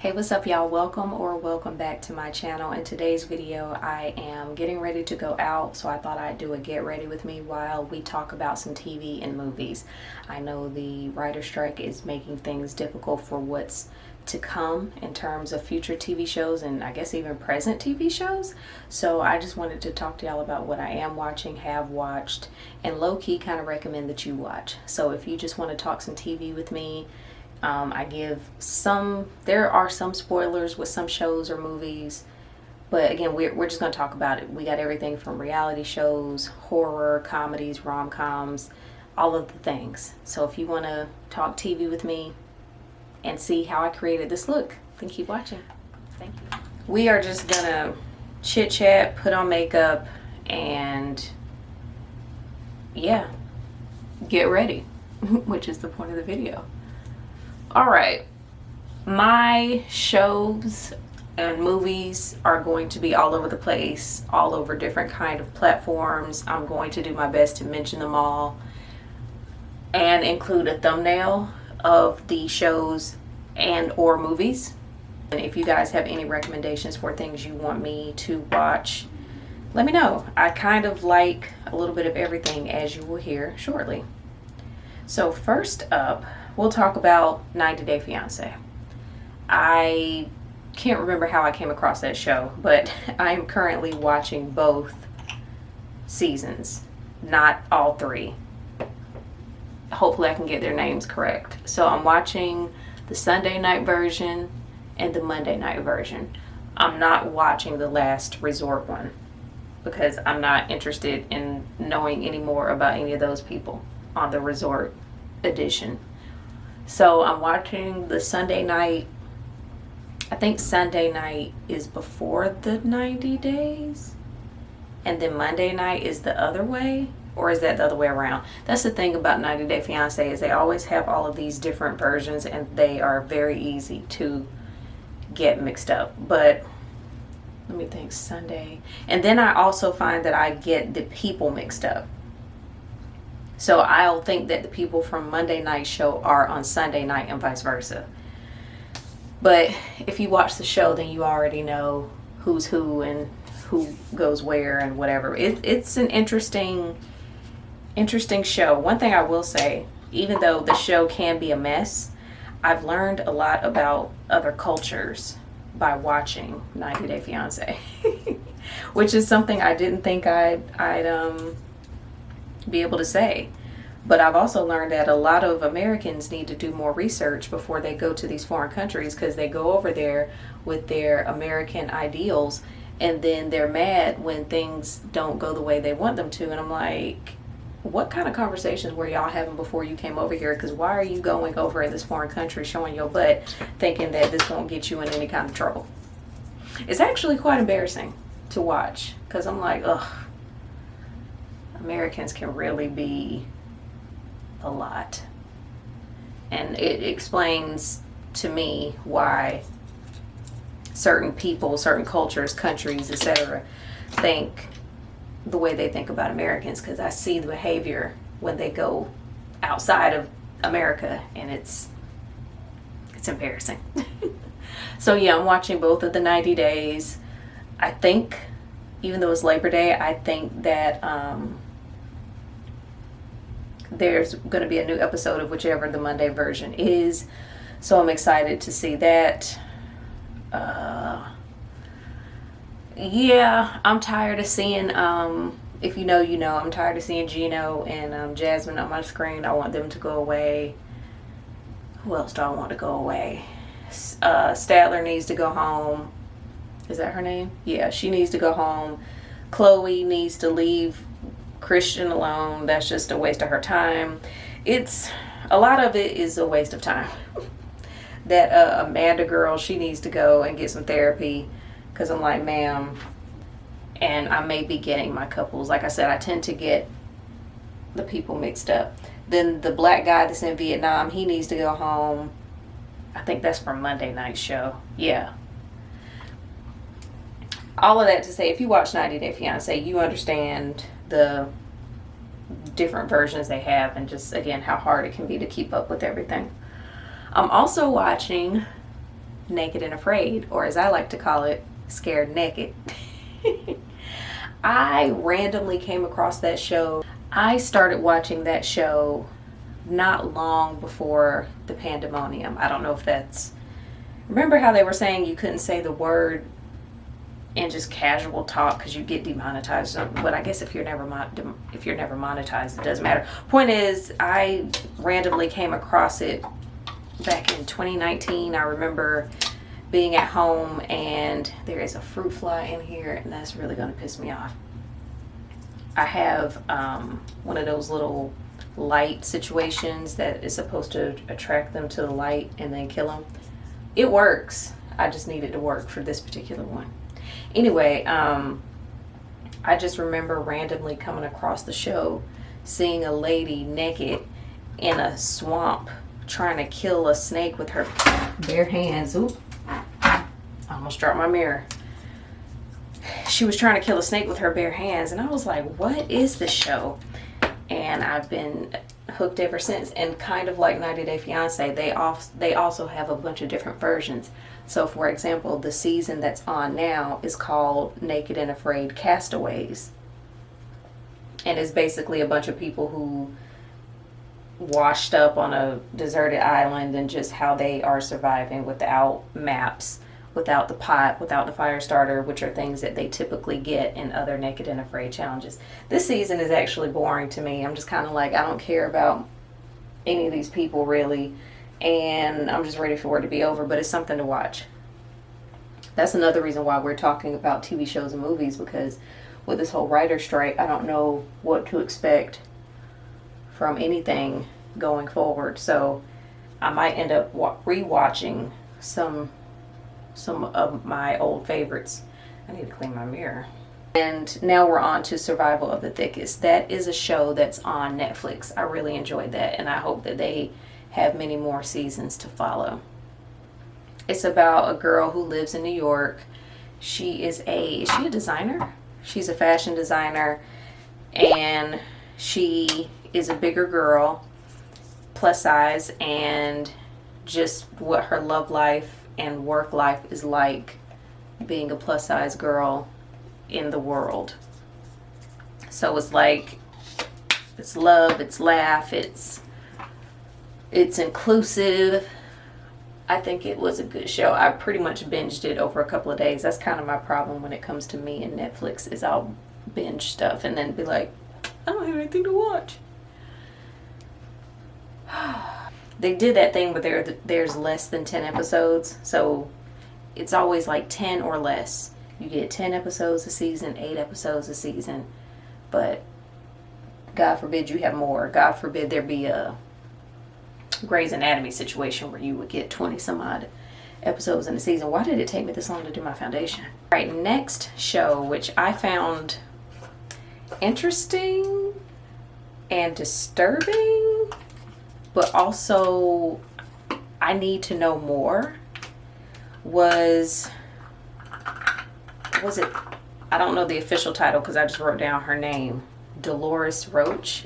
Hey, what's up y'all? Welcome back to my channel. In today's video I am getting ready to go out, so I thought I'd do a get ready with me while we talk about some TV and movies. I know the writer's strike is making things difficult for what's to come in terms of future TV shows and I guess even present TV shows. So I just wanted to talk to y'all about what I am watching, have watched, and low-key kind of recommend that you watch. So if you just want to talk some TV with me, I give there are some spoilers with some shows or movies, but again, we're just going to talk about it. We got everything from reality shows, horror, comedies, rom-coms, all of the things. So if you want to talk TV with me and see how I created this look, then keep watching. Thank you. We are just going to chit-chat, put on makeup, and yeah, get ready, which is the point of the video. Alright, my shows and movies are going to be all over the place, all over different kind of platforms. I'm going to do my best to mention them all and include a thumbnail of the shows and or movies. And if you guys have any recommendations for things you want me to watch, let me know. I kind of like a little bit of everything, as you will hear shortly. So first up, we'll talk about 90 Day Fiancé. I can't remember how I came across that show, but I'm currently watching both seasons, not all three. Hopefully I can get their names correct. So I'm watching the Sunday night version and the Monday night version. I'm not watching the last resort one because I'm not interested in knowing any more about any of those people on the resort edition. So I'm watching the Sunday night. I think Sunday night is before the 90 days and then Monday night is the other way, or is that the other way around? That's the thing about 90 Day Fiancé, is they always have all of these different versions and they are very easy to get mixed up. But let me think. Sunday, and then I also find that I get the people mixed up. So I'll think that the people from Monday night show are on Sunday night and vice versa. But if you watch the show, then you already know who's who and who goes where and whatever. It's an interesting show. One thing I will say, even though the show can be a mess, I've learned a lot about other cultures by watching 90 Day Fiancé, which is something I didn't think I'd be able to say. But I've also learned that a lot of Americans need to do more research before they go to these foreign countries, because they go over there with their American ideals and then they're mad when things don't go the way they want them to. And I'm like, what kind of conversations were y'all having before you came over here? Because why are you going over in this foreign country showing your butt thinking that this won't get you in any kind of trouble? It's actually quite embarrassing to watch, because I'm like, ugh, Americans can really be a lot. And it explains to me why certain people, certain cultures, countries, etc. think the way they think about Americans, because I see the behavior when they go outside of America and it's embarrassing. So yeah, I'm watching both of the 90 days. I think, even though it's Labor Day, I think that there's going to be a new episode of whichever the Monday version is. So I'm excited to see that. Yeah, I'm tired of seeing, if you know, you know, I'm tired of seeing Gino and Jasmine on my screen. I want them to go away. Who else do I want to go away? Statler needs to go home. Is that her name? Yeah, she needs to go home. Chloe needs to leave Christian alone. That's just a waste of her time. It's a lot of it is a waste of time. That Amanda girl, she needs to go and get some therapy, because I'm like, ma'am. And I may be getting my couples, like I said, I tend to get the people mixed up. Then the black guy that's in Vietnam, he needs to go home. I think that's from Monday night show. Yeah. All of that to say, if you watch 90 Day Fiancé, you understand the different versions they have, and just again how hard it can be to keep up with everything. I'm also watching Naked and Afraid, or as I like to call it, Scared Naked. I randomly came across that show. I started watching that show not long before the pandemonium. I don't know if that's... Remember how they were saying you couldn't say the word in just casual talk because you get demonetized? But I guess if you're never monetized, it doesn't matter. Point is, I randomly came across it back in 2019. I remember being at home and there is a fruit fly in here, and that's really going to piss me off. I have one of those little light situations that is supposed to attract them to the light and then kill them. It works. I just need it to work for this particular one. Anyway, I just remember randomly coming across the show, seeing a lady naked in a swamp trying to kill a snake with her bare hands. Oop. I almost dropped my mirror. She was trying to kill a snake with her bare hands, and I was like, what is this show? And I've been hooked ever since. And kind of like 90 Day Fiance, they also have a bunch of different versions. So for example, the season that's on now is called Naked and Afraid Castaways, and it's basically a bunch of people who washed up on a deserted island and just how they are surviving without maps, without the pot, without the fire starter, which are things that they typically get in other Naked and Afraid challenges. This season is actually boring to me. I'm just kind of like, I don't care about any of these people really, and I'm just ready for it to be over, but it's something to watch. That's another reason why we're talking about TV shows and movies, because with this whole writer's strike, I don't know what to expect from anything going forward. So I might end up rewatching some of my old favorites. I need to clean my mirror. And now we're on to Survival of the Thickest. That is a show that's on Netflix. I really enjoyed that, and I hope that they have many more seasons to follow. It's about a girl who lives in New York. Is she a designer? She's a fashion designer, and she is a bigger girl, plus size, and just what her love life and work life is like being a plus size girl in the world. So it's like, it's love, it's laugh, it's inclusive. I think it was a good show. I pretty much binged it over a couple of days. That's kind of my problem when it comes to me and Netflix, is I'll binge stuff and then be like, I don't have anything to watch. They did that thing where there's less than 10 episodes, so it's always like 10 or less. You get 10 episodes a season, 8 episodes a season, but God forbid you have more. God forbid there be a Grey's Anatomy situation where you would get 20 some odd episodes in a season. Why did it take me this long to do my foundation? All right, next show, which I found interesting and disturbing, but also I need to know more, was it, I don't know the official title because I just wrote down her name, Dolores Roach,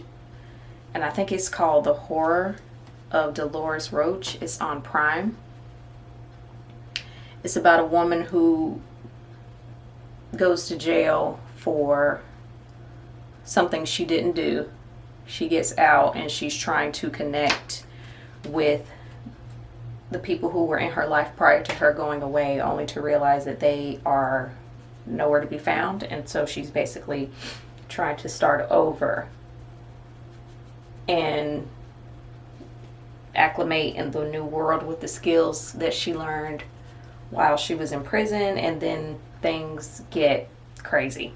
and I think it's called The Horror of Dolores Roach. It's on Prime. It's about a woman who goes to jail for something she didn't do. She gets out and she's trying to connect with the people who were in her life prior to her going away, only to realize that they are nowhere to be found. And so she's basically trying to start over and acclimate in the new world with the skills that she learned while she was in prison, and then things get crazy.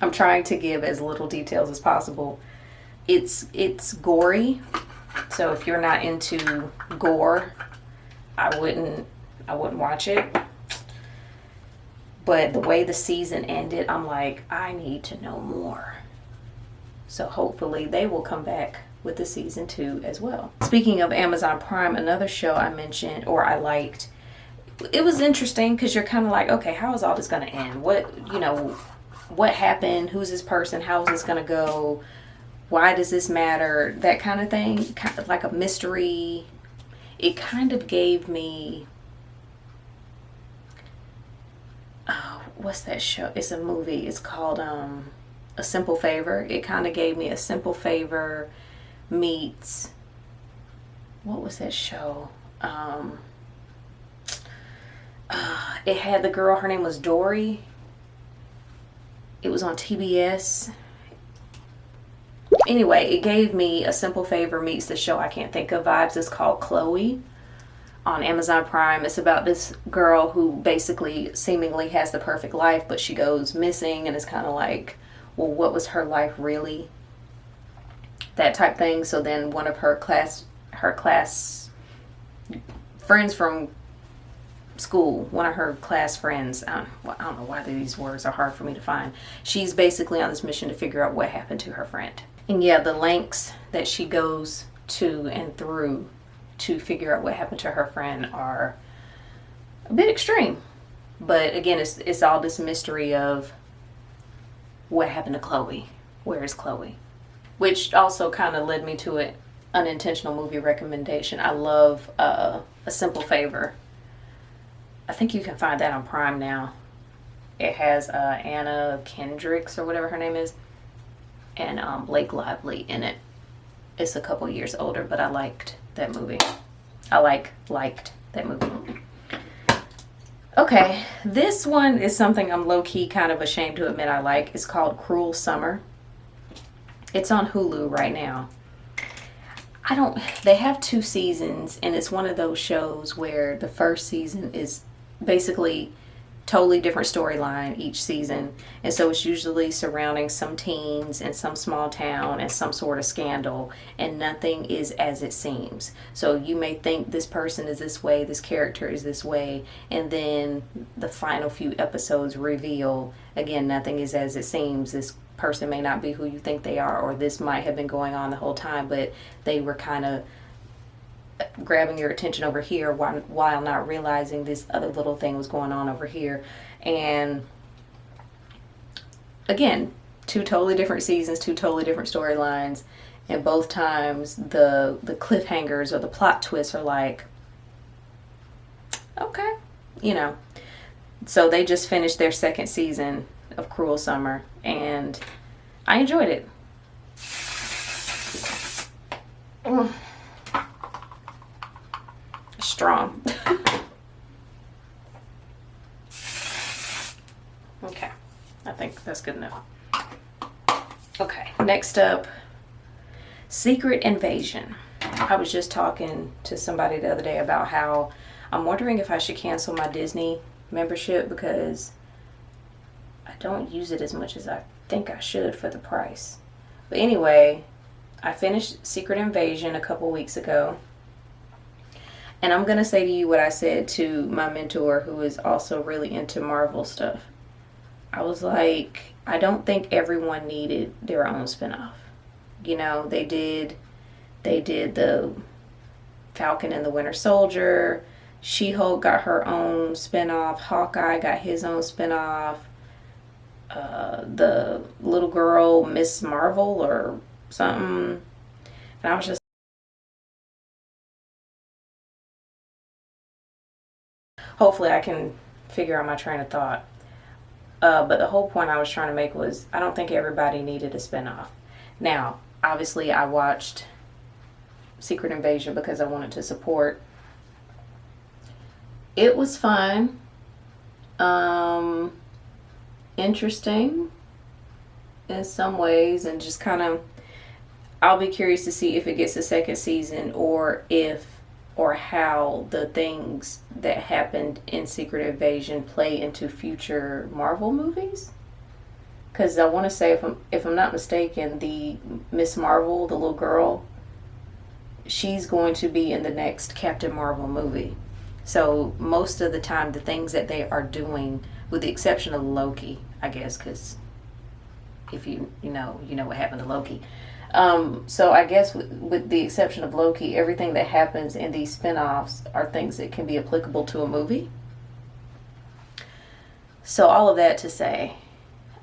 I'm trying to give as little details as possible. It's gory, so if you're not into gore, I wouldn't watch it. But the way the season ended, I'm like, I need to know more. So hopefully they will come back with the season 2 as well. Speaking of Amazon Prime, another show I mentioned, or I liked, it was interesting because you're kind of like, okay, how is all this going to end? What happened? Who's this person? How is this going to go? Why does this matter? That kind of thing. Kind of like a mystery. it kind of gave me, what's that show? It's a movie. It's called A Simple Favor. It kind of gave me A Simple Favor meets, what was that show? It had the girl, her name was Dory. It was on TBS. Anyway, it gave me A Simple Favor meets the show I can't think of vibes. It's called Chloe on Amazon Prime. It's about this girl who basically seemingly has the perfect life, but she goes missing, and it's kind of like, well, what was her life really? That type thing. So then one of her class friends from school, one of her class friends, I don't know why these words are hard for me to find. She's basically on this mission to figure out what happened to her friend. And yeah, the lengths that she goes to and through to figure out what happened to her friend are a bit extreme. But again, it's all this mystery of what happened to Chloe. Where is Chloe? Which also kind of led me to an unintentional movie recommendation. I love A Simple Favor. I think you can find that on Prime now. It has Anna Kendricks or whatever her name is, and Blake Lively in it. It's a couple years older, but I liked that movie. I liked that movie. Okay, this one is something I'm low-key kind of ashamed to admit I like. It's called Cruel Summer. It's on Hulu right now. They have 2 seasons, and it's one of those shows where the first season is basically totally different storyline each season, and so it's usually surrounding some teens in some small town and some sort of scandal, and nothing is as it seems. So you may think this person is this way, this character is this way, and then the final few episodes reveal, again, nothing is as it seems. This person may not be who you think they are, or this might have been going on the whole time, but they were kind of grabbing your attention over here while not realizing this other little thing was going on over here. And again, 2 totally different seasons, 2 totally different storylines, and both times the cliffhangers or the plot twists are like, okay, you know. So they just finished their 2nd season of Cruel Summer, and I enjoyed it. Strong. Okay, I think that's good enough. Okay, next up, Secret Invasion. I was just talking to somebody the other day about how I'm wondering if I should cancel my Disney membership because I don't use it as much as I think I should for the price. But anyway, I finished Secret Invasion a couple weeks ago. And I'm going to say to you what I said to my mentor, who is also really into Marvel stuff. I was like, I don't think everyone needed their own spinoff. You know, they did the Falcon and the Winter Soldier. She-Hulk got her own spinoff. Hawkeye got his own spinoff. The little girl, Miss Marvel or something. And I was just, hopefully I can figure out my train of thought. But the whole point I was trying to make was I don't think everybody needed a spinoff. Now, obviously I watched Secret Invasion because I wanted to support. It was fun. Interesting in some ways, and just kind of, I'll be curious to see if it gets a 2nd season or how the things that happened in Secret Invasion play into future Marvel movies. Because I want to say, if I'm not mistaken, the Miss Marvel, the little girl, she's going to be in the next Captain Marvel movie. So most of the time, the things that they are doing, with the exception of Loki, I guess, because if you know what happened to Loki. So I guess with the exception of Loki, everything that happens in these spin-offs are things that can be applicable to a movie. So all of that to say,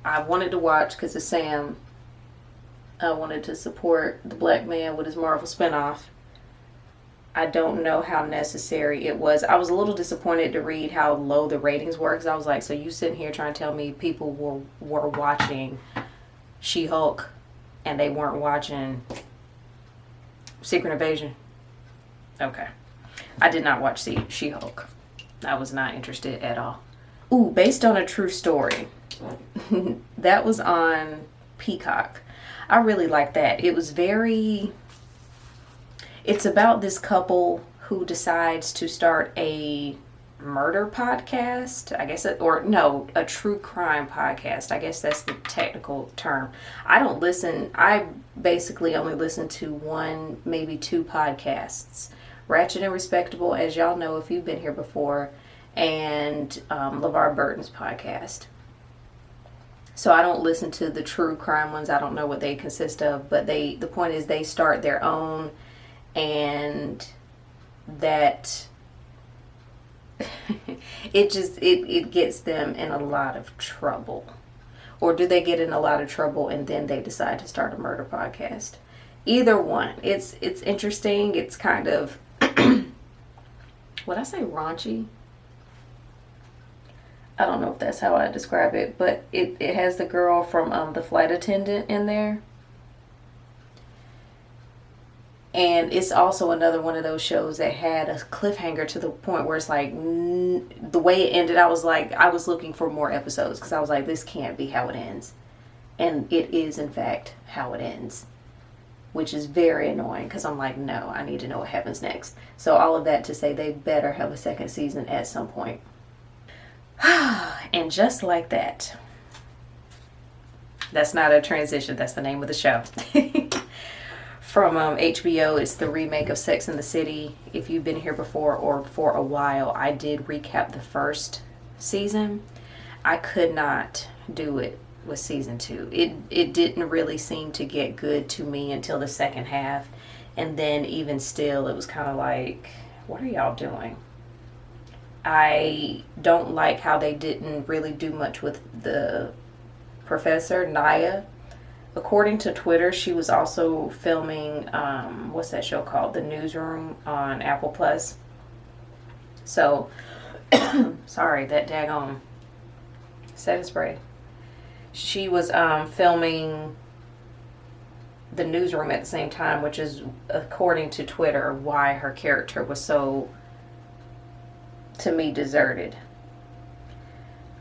I wanted to watch because of Sam. I wanted to support the black man with his Marvel spin-off. I don't know how necessary it was. I was a little disappointed to read how low the ratings were, because I was like, so you sitting here trying to tell me people were watching She-Hulk and they weren't watching Secret Invasion? Okay. I did not watch She-Hulk. I was not interested at all. Ooh, based on a true story. That was on Peacock. I really like that. It was very... It's about this couple who decides to start a murder podcast, I guess, or no, a true crime podcast. I guess that's the technical term. I basically only listen to one, maybe two podcasts. Ratchet and Respectable, as y'all know if you've been here before, and LeVar Burton's podcast. So I don't listen to the true crime ones. I don't know what they consist of, but the point is they start their own, and that it gets them in a lot of trouble. Or do they get in a lot of trouble and then they decide to start a murder podcast? Either one. It's interesting. It's kind of would I say raunchy? I don't know if that's how I describe it, but it has the girl from The Flight Attendant in there. And it's also another one of those shows that had a cliffhanger to the point where it's like, the way it ended, I was looking for more episodes, because I was like, this can't be how it ends. And it is, in fact, how it ends. Which is very annoying, because I'm like, no, I need to know what happens next. So all of that to say they better have a second season at some point. And just like that. That's not a transition, that's the name of the show. From HBO, it's the remake of Sex and the City. If you've been here before or for a while, I did recap the first season. I could not do it with season 2. It didn't really seem to get good to me until the second half. And then even still, it was kind of like, what are y'all doing? I don't like how they didn't really do much with the professor, Naya. According to Twitter, she was also filming, what's that show called? The Newsroom on Apple Plus. So, sorry, that daggone setting spray. She was filming The Newsroom at the same time, which is, according to Twitter, why her character was so, to me, deserted.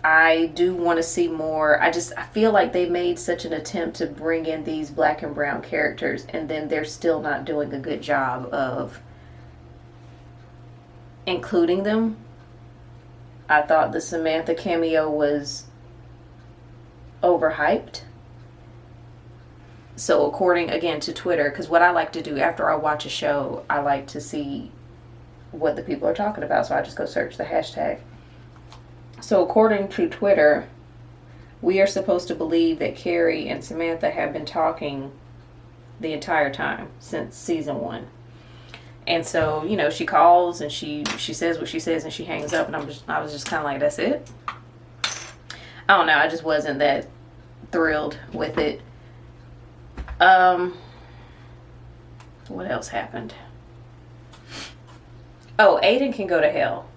I do want to see more. I feel like they made such an attempt to bring in these black and brown characters, and then they're still not doing a good job of including them. I thought the Samantha cameo was overhyped. So according, again, to Twitter, because what I like to do after I watch a show, I like to see what the people are talking about, so I just go search the hashtag. So according to Twitter, we are supposed to believe that Carrie and Samantha have been talking the entire time since season 1. And so, you know, she calls and she says what she says and she hangs up, and I was just kind of like, that's it? I don't know, I just wasn't that thrilled with it. What else happened? Oh, Aiden can go to hell.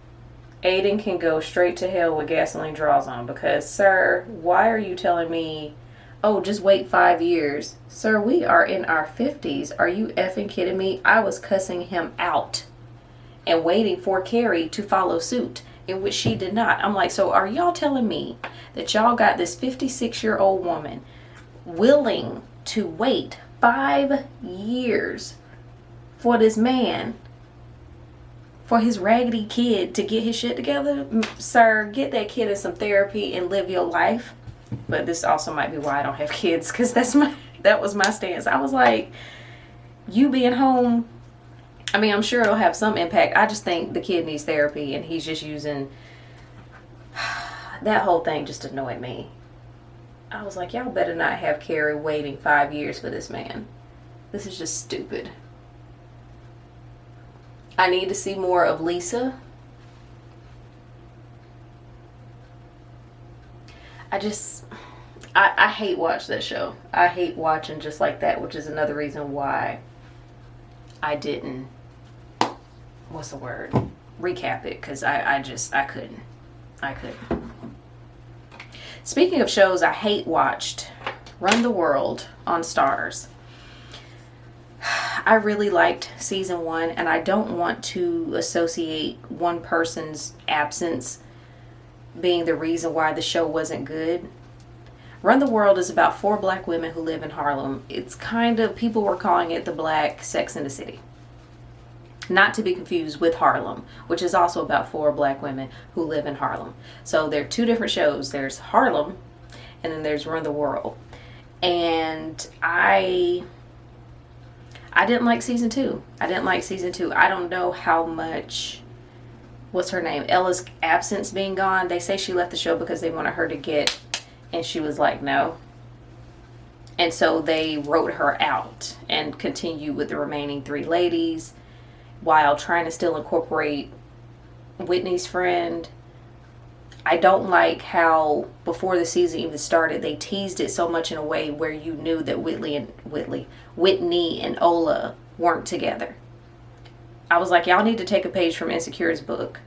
Aiden can go straight to hell with gasoline draws on, because, sir, why are you telling me, oh, just wait 5 years? Sir, we are in our 50s. Are you effing kidding me? I was cussing him out and waiting for Carrie to follow suit, in which she did not. I'm like, so are y'all telling me that y'all got this 56-year-old woman willing to wait 5 years for this man, for his raggedy kid to get his shit together? Sir, get that kid in some therapy and live your life. But this also might be why I don't have kids, because that was my stance. I was like, you being home, I mean, I'm sure it'll have some impact. I just think the kid needs therapy, and he's just using, that whole thing just annoyed me. I was like, y'all better not have Carrie waiting 5 years for this man. This is just stupid. I need to see more of Lisa. I hate watching that show. I hate watching Just Like That, which is another reason why I didn't what's the word? Recap it, because I couldn't. Speaking of shows I hate watched, Run the World on Stars. I really liked season 1, and I don't want to associate one person's absence being the reason why the show wasn't good. Run the World is about 4 black women who live in Harlem. It's kind of, people were calling it the black Sex in the City. Not to be confused with Harlem, which is also about 4 black women who live in Harlem. So there are 2 different shows. There's Harlem, and then there's Run the World. And I didn't like season 2. I don't know how much, what's her name, Ella's absence being gone. They say she left the show because they wanted her to get, and she was like, no. And so they wrote her out and continued with the remaining 3 ladies while trying to still incorporate Whitney's friend. I don't like how before the season even started, they teased it so much in a way where you knew that Whitney and Ola weren't together. I was like, y'all need to take a page from Insecure's book.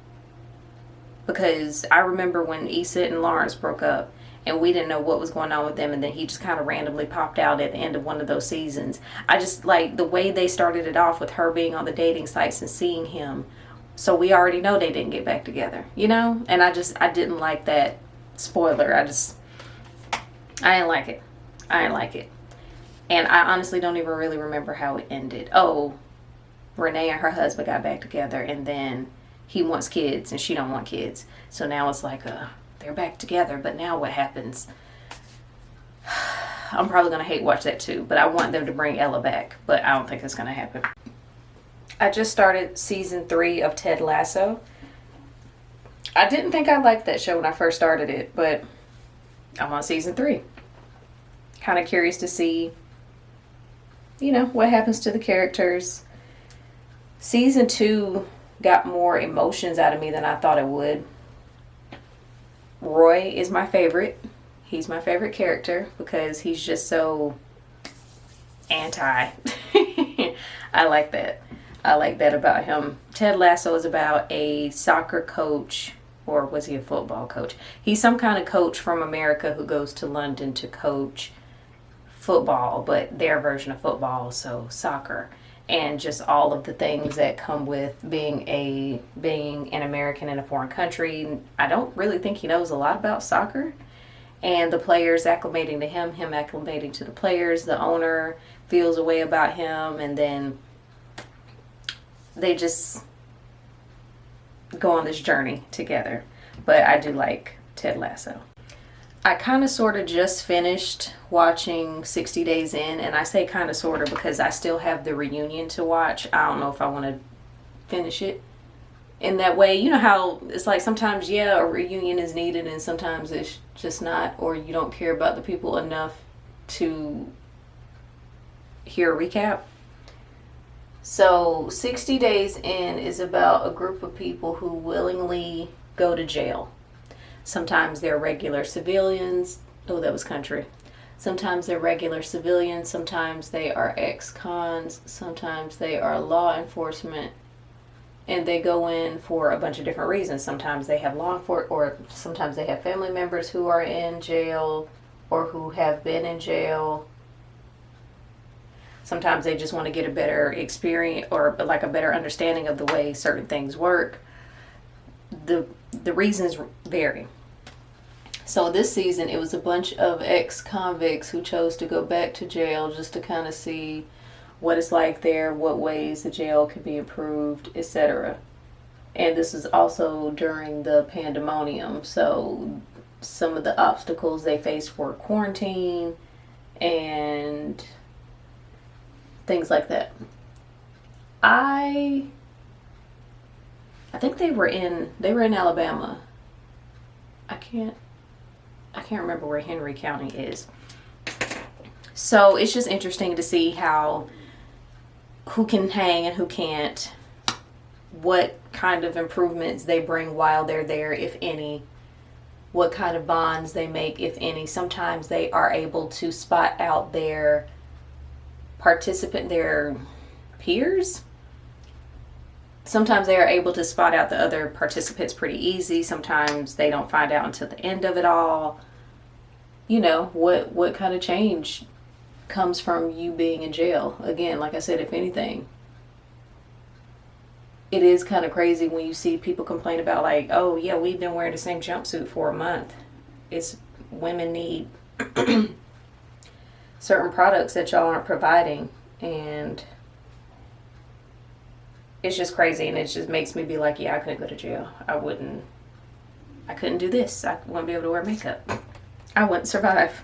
Because I remember when Issa and Lawrence broke up, and we didn't know what was going on with them, and then he just kind of randomly popped out at the end of one of those seasons. I just like the way they started it off with her being on the dating sites and seeing him. So we already know they didn't get back together, you know? And I didn't like that spoiler. I didn't like it. And I honestly don't even really remember how it ended. Oh, Renee and her husband got back together, and then he wants kids and she don't want kids. So now it's like, they're back together, but now what happens? I'm probably going to hate watch that too, but I want them to bring Ella back, but I don't think it's going to happen. I just started season 3 of Ted Lasso. I didn't think I liked that show when I first started it, but I'm on season 3. Kind of curious to see, you know, what happens to the characters. Season 2 got more emotions out of me than I thought it would. Roy is my favorite. He's my favorite character because he's just so anti. I like that. I like that about him. Ted Lasso is about a soccer coach, or was he a football coach? He's some kind of coach from America who goes to London to coach football, but their version of football, so soccer. And just all of the things that come with being an American in a foreign country. I don't really think he knows a lot about soccer. And the players acclimating to him acclimating to the players. The owner feels a way about him, and then they just go on this journey together. But I do like Ted Lasso. I kind of sort of just finished watching 60 Days In, and I say kind of sort of because I still have the reunion to watch. I don't know if I want to finish it in that way. You know how it's like sometimes, yeah, a reunion is needed and sometimes it's just not, or you don't care about the people enough to hear a recap. So 60 Days In is about a group of people who willingly go to jail. Sometimes they're regular civilians. Oh, that was country. Sometimes they're regular civilians. Sometimes they are ex-cons. Sometimes they are law enforcement. And they go in for a bunch of different reasons. Sometimes they have law enforcement, or sometimes they have family members who are in jail or who have been in jail. Sometimes they just want to get a better experience or like a better understanding of the way certain things work. The reasons vary. So this season it was a bunch of ex-convicts who chose to go back to jail just to kind of see what it's like there, what ways the jail can be improved, etc. And this is also during the pandemonium, so some of the obstacles they faced were quarantine and things like that. I think they were in Alabama. I can't remember where Henry County is. So it's just interesting to see who can hang and who can't, what kind of improvements they bring while they're there, if any, what kind of bonds they make, if any. Sometimes they are able to spot out their peers. sometimes they are able to spot out the other participants pretty easy. Sometimes they don't find out until the end of it all. You know, what kind of change comes from you being in jail? Again, like I said, if anything, it is kind of crazy when you see people complain about, like, oh yeah, we've been wearing the same jumpsuit for a month. It's women need certain products that y'all aren't providing, and it's just crazy, and it just makes me be like, yeah, I couldn't go to jail. I couldn't do this. I wouldn't be able to wear makeup. I wouldn't survive.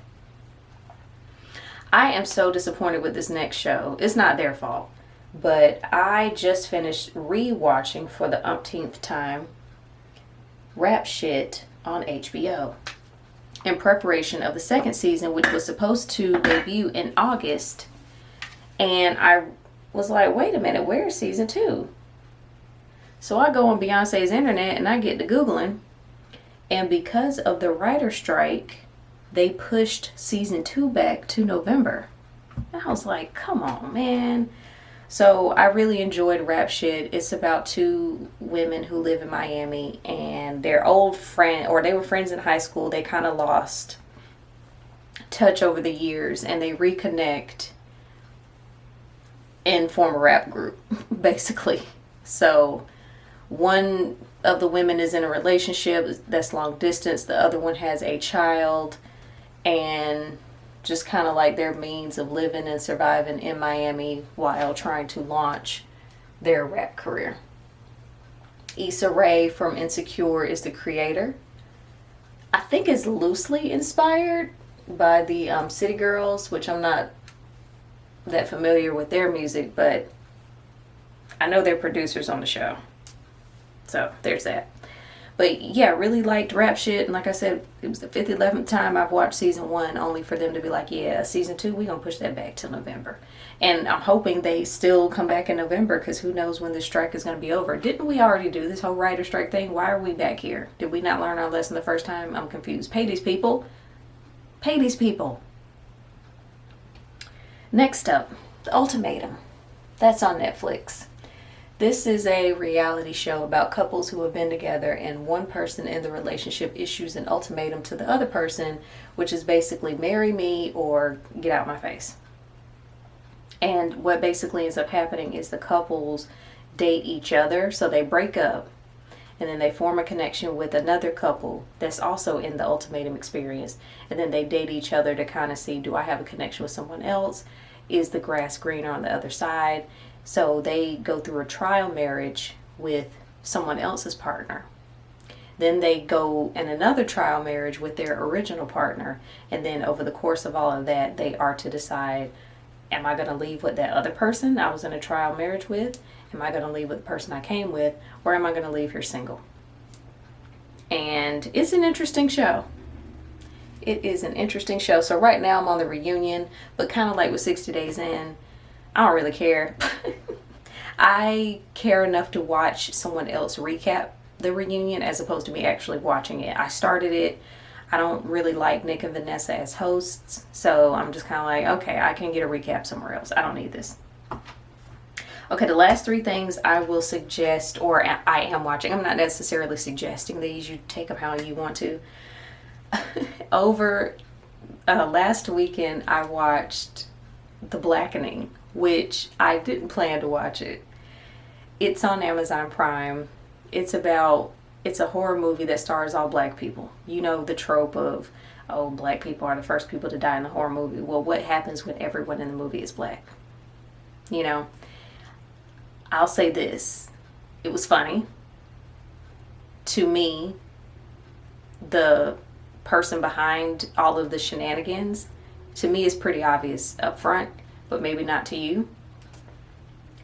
I am so disappointed with this next show. It's not their fault, but I just finished re-watching for the umpteenth time Rap Shit on HBO in preparation of the second season, which was supposed to debut in August. And I was like, wait a minute, where's season 2? So I go on Beyonce's internet and I get to Googling, and because of the writer strike, they pushed season 2 back to November. And I was like, come on, man. So I really enjoyed Rap Shit. It's about 2 women who live in Miami, and their old friend, or they were friends in high school. They kind of lost touch over the years, and they reconnect and form a rap group, basically. So one of the women is in a relationship that's long distance. The other one has a child, and just kind of like their means of living and surviving in Miami while trying to launch their rap career. Issa Rae from Insecure is the creator. I think it's loosely inspired by the City Girls, which I'm not that familiar with their music, but I know they're producers on the show. So there's that. But yeah, really liked Rap Shit, and like I said, it was the 11th time I've watched season 1, only for them to be like, yeah, season 2, we're going to push that back till November. And I'm hoping they still come back in November, because who knows when this strike is going to be over. Didn't we already do this whole writer strike thing? Why are we back here? Did we not learn our lesson the first time? I'm confused. Pay these people. Pay these people. Next up, The Ultimatum. That's on Netflix. This is a reality show about couples who have been together, and one person in the relationship issues an ultimatum to the other person, which is basically marry me or get out my face. And what basically ends up happening is the couples date each other, so they break up, and then they form a connection with another couple that's also in the ultimatum experience, and then they date each other to kind of see, do I have a connection with someone else? Is the grass greener on the other side? So they go through a trial marriage with someone else's partner. Then they go in another trial marriage with their original partner. And then over the course of all of that, they are to decide, am I going to leave with that other person I was in a trial marriage with? Am I going to leave with the person I came with? Or am I going to leave here single? And it's an interesting show. It is an interesting show. So right now I'm on the reunion, but kind of like with 60 Days In, I don't really care. I care enough to watch someone else recap the reunion as opposed to me actually watching it. I started it. I don't really like Nick and Vanessa as hosts, so I'm just kind of like, okay, I can get a recap somewhere else. I don't need this. Okay, the last 3 things I will suggest, or I am watching. I'm not necessarily suggesting these. You take them how you want to. Over last weekend, I watched The Blackening, which I didn't plan to watch it. It's on Amazon Prime. It's a horror movie that stars all black people. You know the trope of, oh, black people are the first people to die in the horror movie. Well, what happens when everyone in the movie is black? You know, I'll say this. It was funny. To me, the person behind all of the shenanigans, to me, is pretty obvious up front, but maybe not to you.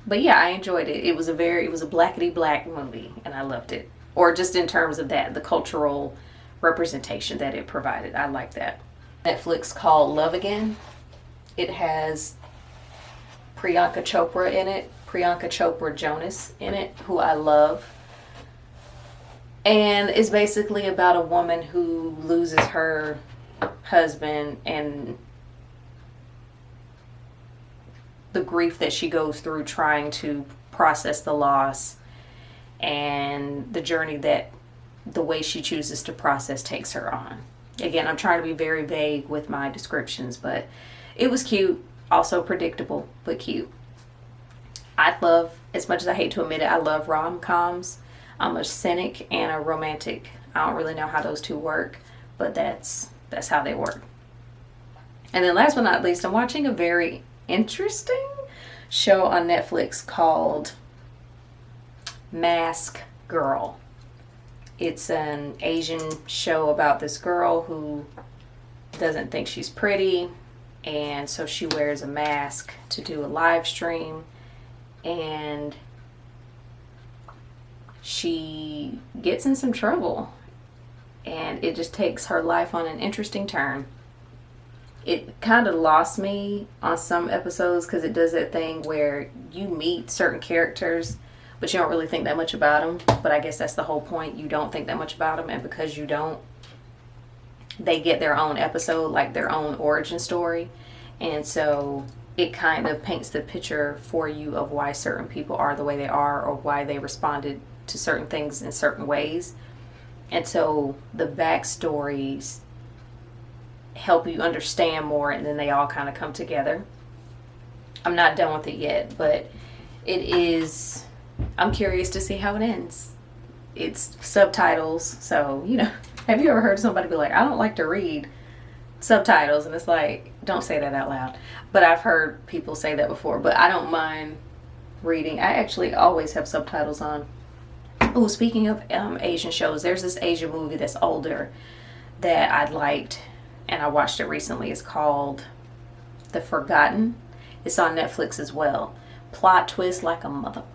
But yeah, I enjoyed it. It was a blackety black movie, and I loved it. Or just in terms of that, the cultural representation that it provided. I like that. Netflix called Love Again. It has Priyanka Chopra in it. Priyanka Chopra Jonas in it, who I love. And it's basically about a woman who loses her husband and the grief that she goes through trying to process the loss, and the journey that the way she chooses to process takes her on. Again, I'm trying to be very vague with my descriptions, but it was cute, also predictable, but cute. I love, as much as I hate to admit it, I love rom-coms. I'm a cynic and a romantic. I don't really know how those two work, but that's how they work. And then last but not least, I'm watching a very interesting show on Netflix called Mask Girl. It's an Asian show about this girl who doesn't think she's pretty, and so she wears a mask to do a live stream, and she gets in some trouble, and it just takes her life on an interesting turn. It kind of lost me on some episodes because it does that thing where you meet certain characters but you don't really think that much about them. But I guess that's the whole point. You don't think that much about them, and because you don't, they get their own episode, like their own origin story. And so it kind of paints the picture for you of why certain people are the way they are, or why they responded to certain things in certain ways. And so the backstories help you understand more, and then they all kind of come together. I'm not done with it yet, but it is, I'm curious to see how it ends. It's subtitles, so, you know, have you ever heard somebody be like, I don't like to read subtitles? And it's like, don't say that out loud. But I've heard people say that before, but I don't mind reading. I actually always have subtitles on. Oh, speaking of Asian shows, there's this Asian movie that's older that I liked, and I watched it recently. It's called The Forgotten. It's on Netflix as well. Plot twist like a motherfucker.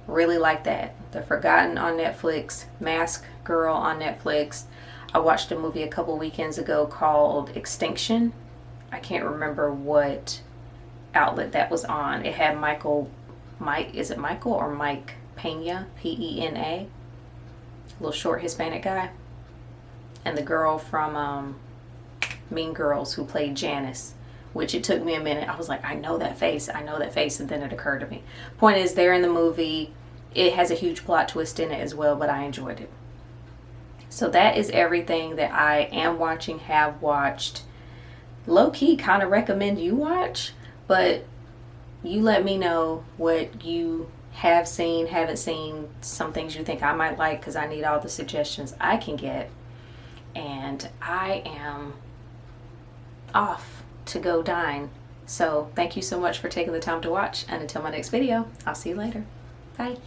Really like that. The Forgotten on Netflix. Mask Girl on Netflix. I watched a movie a couple weekends ago called Extinction. I can't remember what outlet that was on. It had is it Michael or Mike Pena? Pena. A little short Hispanic guy. And the girl from Mean Girls who played Janice, which it took me a minute. I was like, I know that face, and then it occurred to me. Point is, they're in the movie. It has a huge plot twist in it as well, but I enjoyed it. So that is everything that I am watching, have watched. Low-key kind of recommend you watch, but you let me know what you have seen, haven't seen, some things you think I might like, because I need all the suggestions I can get. And I am off to go dine. So thank you so much for taking the time to watch, and until my next video, I'll see you later. Bye.